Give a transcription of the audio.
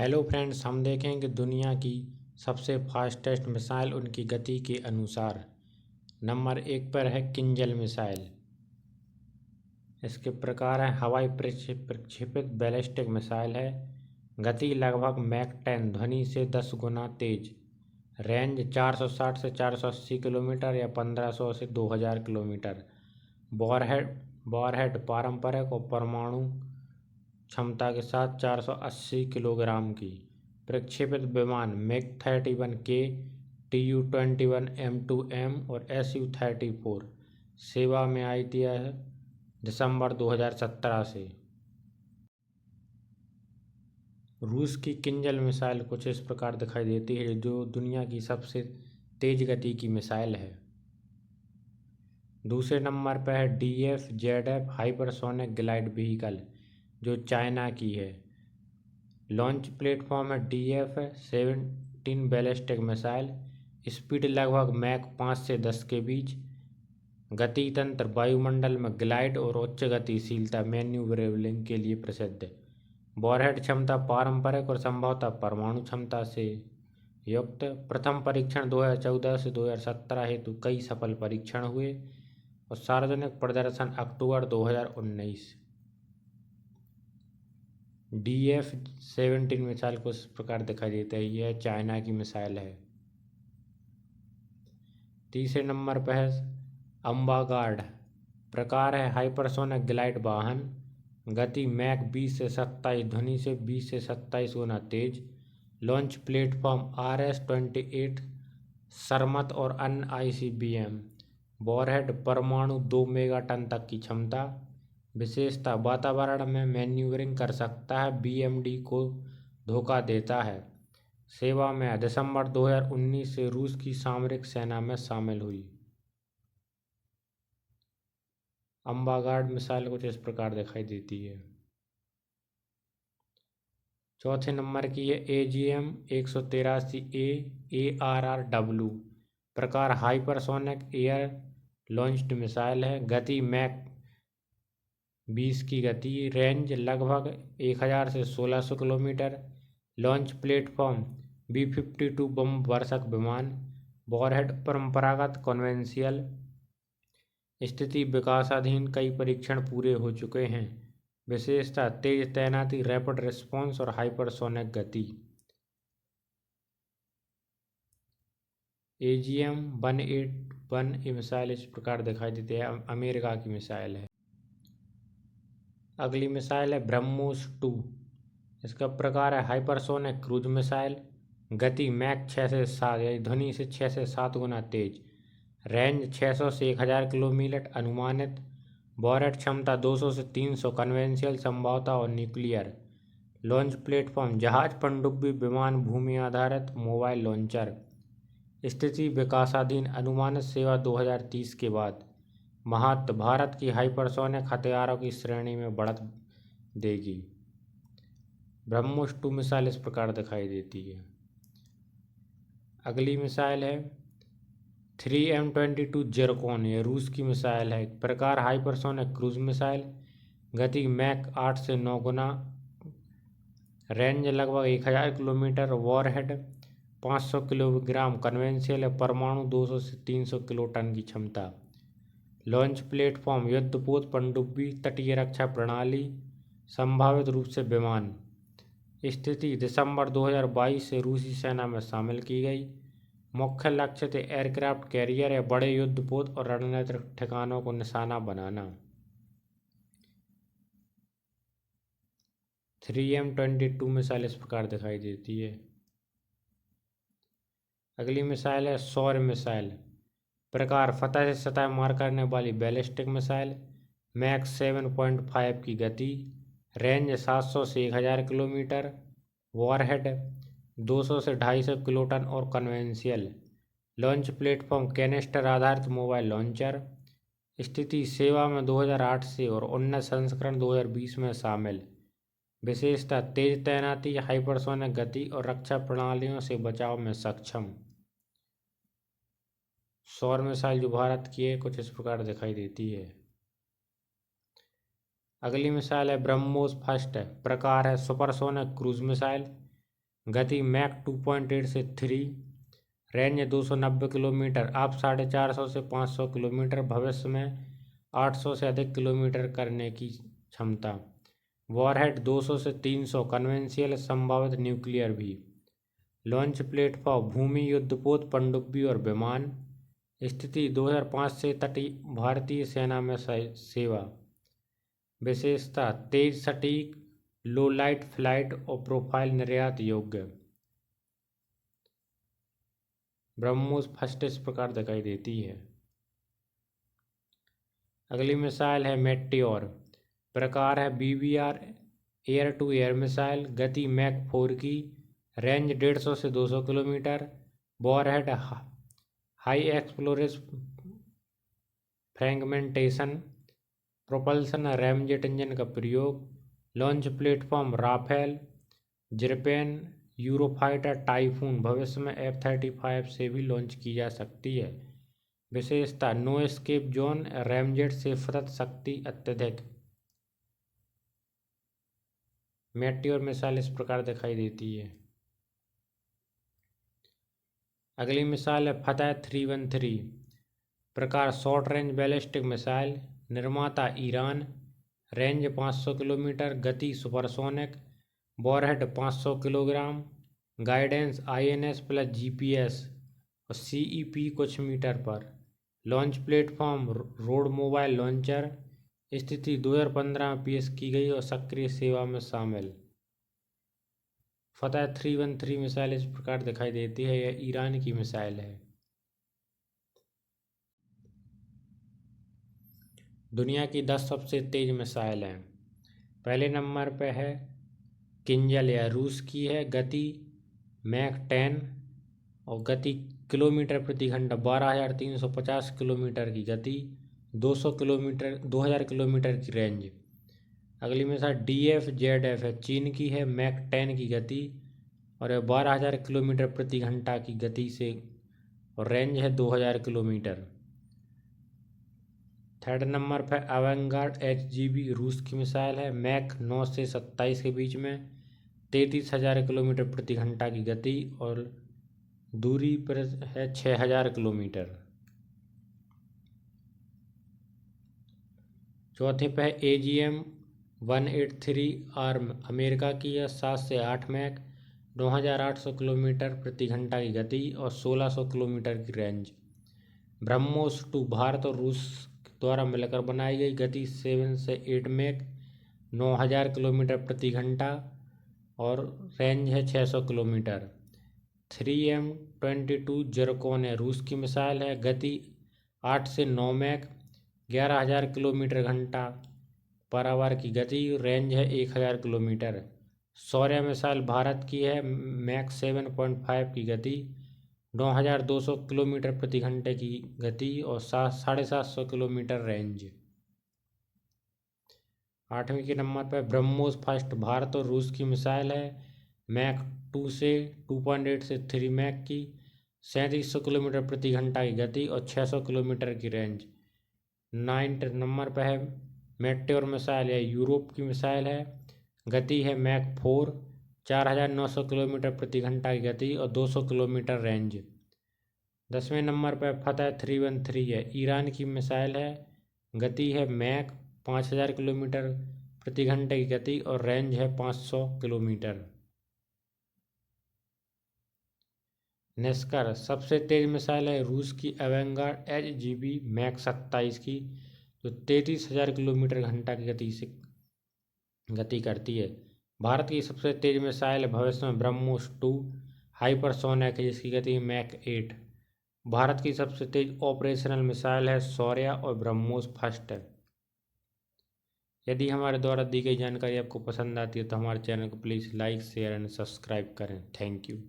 Hello friends, हम देखेंगे दुनिया की सबसे फास्टेस्ट मिसाइल उनकी गति के अनुसार। नंबर 1 पर है किंजल मिसाइल। इसके प्रकार है हवाई प्रक्षेपित बैलिस्टिक मिसाइल है। गति लगभग मैक 10 ध्वनि से 10 गुना तेज। रेंज 460 से 480 किलोमीटर या 1500 से 2000 किलोमीटर। वॉरहेड पारंपरिक और परमाणु क्षमता के साथ 480 किलोग्राम की। प्रक्षेपित विमान MiG-31K, Tu-21 M2M और Su-34 सेवा में आई थी दिसंबर 2017 से। रूस की किंजल मिसाइल कुछ इस प्रकार दिखाई देती है, जो दुनिया की सबसे तेज गति की मिसाइल है। दूसरे नंबर पर है DF-ZF हाइपरसोनिक ग्लाइड व्हीकल, जो चाइना की है। लॉन्च प्लेटफॉर्म है DF-17 बैलिस्टिक मिसाइल। स्पीड लगभग मैक 5 से 10 के बीच। गति तंत्र वायुमंडल में ग्लाइड और उच्च गतिशीलता मैन्यूवरेबलिंग के लिए प्रसिद्ध है। वॉरहेड क्षमता पारंपरिक और संभवतः परमाणु क्षमता से युक्त। प्रथम परीक्षण 2014 से 2017 हेतु कई सफल परीक्षण हुए और सार्वजनिक प्रदर्शन अक्टूबर 2019। DF-17 मिसाइल कुछ इस प्रकार दिखाई देता है। यह चाइना की मिसाइल है। तीसरे नंबर पर है अम्बागार्ड। प्रकार है हाइपरसोनिक ग्लाइड वाहन। गति मैक 20 से 27, ध्वनि से 20 से 27 गुना तेज। लॉन्च प्लेटफॉर्म RS-28 सरमत और अन्य ICBM। वॉरहेड परमाणु 2 मेगाटन तक की क्षमता। विशेषता वातावरण में मैन्यूवरिंग कर सकता है, BMD को धोखा देता है। सेवा में दिसंबर 2019 से रूस की सामरिक सेना में शामिल हुई। अम्बागार्ड मिसाइल कुछ इस प्रकार दिखाई देती है। चौथे नंबर की है AGM-183A ARRW। प्रकार हाइपरसोनिक एयर लॉन्च्ड मिसाइल है। गति मैक 20 की गति। रेंज लगभग 1000 से 1600 किलोमीटर। लॉन्च प्लेटफॉर्म B-52 बम वर्षक विमान। वॉरहेड परंपरागत कॉन्वेंशियल। स्थिति विकासाधीन, कई परीक्षण पूरे हो चुके हैं। विशेषता तेज तैनाती, रैपिड रिस्पॉन्स और हाइपरसोनिक गति। AGM-181 मिसाइल इस प्रकार दिखाई देती है। अमेरिका की मिसाइल है। अगली मिसाइल है ब्रह्मोस 2। इसका प्रकार है हाइपरसोनिक क्रूज मिसाइल। गति मैक 6 से 7 या ध्वनि से 6 से 7 गुना तेज। रेंज 600 से 1000 किलोमीटर अनुमानित। वॉरहेड क्षमता 200 से 300 कन्वेंशियल, संभवतः और न्यूक्लियर। लॉन्च प्लेटफॉर्म जहाज, पनडुब्बी विमान, भूमि आधारित मोबाइल लॉन्चर। स्थिति विकासाधीन, अनुमानित सेवा 2030 के बाद। महत्व भारत की हाइपरसोनिक हथियारों की श्रेणी में बढ़त देगी। ब्रह्मोस 2 मिसाइल इस प्रकार दिखाई देती है। अगली मिसाइल है 3M-22 जिरकॉन। यह रूस की मिसाइल है। प्रकार हाइपरसोनिक क्रूज मिसाइल। गति मैक 8 से 9 गुना। रेंज लगभग 1000 किलोमीटर। वॉरहेड 500 किलोग्राम कन्वेंशियल है। परमाणु 200 से 300 किलोटन की क्षमता। लॉन्च प्लेटफॉर्म युद्धपोत, पनडुब्बी, तटीय रक्षा प्रणाली, संभावित रूप से विमान। स्थिति दिसंबर 2022 से रूसी सेना में शामिल की गई। मुख्य लक्ष्य थे एयरक्राफ्ट कैरियर या बड़े युद्धपोत और रणनीतिक ठिकानों को निशाना बनाना। 3M-22 मिसाइल इस प्रकार दिखाई देती है। अगली मिसाइल है सौर मिसाइल। प्रकार फतह से सतह मार करने वाली बैलिस्टिक मिसाइल। मैक 7.5 की गति। रेंज 700 से 1000 किलोमीटर। वॉरहेड 200 से 250 किलोटन और कन्वेंशियल। लॉन्च प्लेटफॉर्म कैनिस्टर आधारित मोबाइल लॉन्चर। स्थिति सेवा में 2008 से और उन्नत संस्करण 2020 में शामिल। विशेषता तेज तैनाती, हाइपरसोनिक गति और रक्षा प्रणालियों से बचाव में सक्षम। सौर मिसाइल जो भारत की है कुछ इस प्रकार दिखाई देती है। अगली मिसाइल है ब्रह्मोस फर्स्ट। प्रकार है सुपरसोनिक क्रूज मिसाइल। गति मैक 2.8 से 3, रेंज 290 किलोमीटर, अब 450 से 500 किलोमीटर, भविष्य में 800 से अधिक किलोमीटर करने की क्षमता। वॉरहेड 200 से 300, कन्वेंशियल संभावित न्यूक्लियर भी। लॉन्च प्लेटफॉर्म भूमि, युद्धपोत, पनडुब्बी और विमान। स्थिति 2005 से तटीय भारतीय सेना में सेवा। विशेषता तेज, सटीक, लो लाइट फ्लाइट और प्रोफाइल निर्यात योग्य। ब्रह्मोस फर्स्ट इस प्रकार दिखाई देती है। अगली मिसाइल है मेटियोर, प्रकार है BBR air to air missile, गति मैक 4 की, रेंज 150 से 200 kilometre, warhead high explosive fragmentation, propulsion ramjet engine का प्रयोग। Launch platform Rafale, Gripen, Eurofighter, Typhoon, भविष्य में F-35 से भी लॉन्च की जा सकती है। विशेषता नो एस्केप जोन, रैमजेट से फतत शक्ति अत्यधिक। मेटियोर मिसाइल इस प्रकार दिखाई देती है। अगली मिसाइल है फतह 313, प्रकार शॉर्ट रेंज बैलिस्टिक मिसाइल, निर्माता ईरान, रेंज 500 किलोमीटर, गति supersonic, warhead 500 kilogram, guidance INS plus GPS और CEP कुछ मीटर पर। Launch platform road mobile launcher. स्थिति 2015 में पेश की गई और सक्रिय सेवा में शामिल। फतह 313 मिसाइल इस प्रकार दिखाई देती है। यह ईरान की मिसाइल है। दुनिया की 10 सबसे तेज मिसाइल हैं। पहले नंबर पे है किंजल, या रूस की है, गति मैक 10 और गति किलोमीटर प्रति घंटा 12,350 किलोमीटर की गति, 2000 किलोमीटर की रेंज। अगली मिसाइल DF-ZF है, चीन की है, मैक 10 की गति और 12,000 किलोमीटर प्रति घंटा की गति से और रेंज है 2000 किलोमीटर। थर्ड नंबर पर अवेंगार्ड HGB रूस की मिसाइल है, मैक 9 से 27 के बीच में, 33,000 किलोमीटर प्रति घंटा की गति और दूरी पर है 6,000 किलोमीटर। चौथे पे है AGM-183 आर्म, अमेरिका की है, 7 से 8 मैक, 9,800 किलोमीटर प्रति घंटा की गति और 1,600 किलोमीटर की रेंज। ब्रह्मोस 2 भारत और रूस द्वारा मिलकर बनाई गई, गति 7 से 8 मैक, 9,000 किलोमीटर प्रति घंटा और रेंज है 600 किलोमीटर। 3M22 जिरकॉन है, रूस की मिसाइल है, गति 8 से 9 मैक, 11,000 किलोमीटर घंटा पर आवर की गति, रेंज है 1,000 किलोमीटर। शौर्य मिसाइल भारत की है, मैक 7.5 की गति, 9,200 किलोमीटर प्रति घंटे की गति और 750 किलोमीटर रेंज। 8वें के नंबर पर ब्रह्मोस फर्स्ट, भारत और रूस की मिसाइल है, मैक 2 से 2.8 से 3 मैक की, 3700 किलोमीटर प्रति घंटा की गति और 600 किलोमीटर की रेंज। 9th नंबर पर है मेटियोर मिसाइल, है यूरोप की मिसाइल है, गति है मैक 4, 4,900 किलोमीटर प्रति घंटा की गति और 200 किलोमीटर रेंज। 10वें नंबर पर फतह 313 है, ईरान की मिसाइल है, गति है मैक, 5,000 किलोमीटर प्रति घंटे की गति और रेंज है 500 किलोमीटर। निष्कर्ष, सबसे तेज मिसाइल है रूस की अवेंगार्ड HGB मैक 27 की, जो 33,000 किलोमीटर घंटा की गति से गति करती है। भारत की सबसे तेज मिसाइल भविष्य में ब्रह्मोस 2 हाइपरसोनिक है, जिसकी गति मैक 8। भारत की सबसे तेज ऑपरेशनल मिसाइल है शौर्य और ब्रह्मोस फर्स्ट है। यदि हमारे द्वारा दी गई जानकारी आपको पसंद आती है तो हमारे चैनल को please like, share and subscribe करें। Thank you.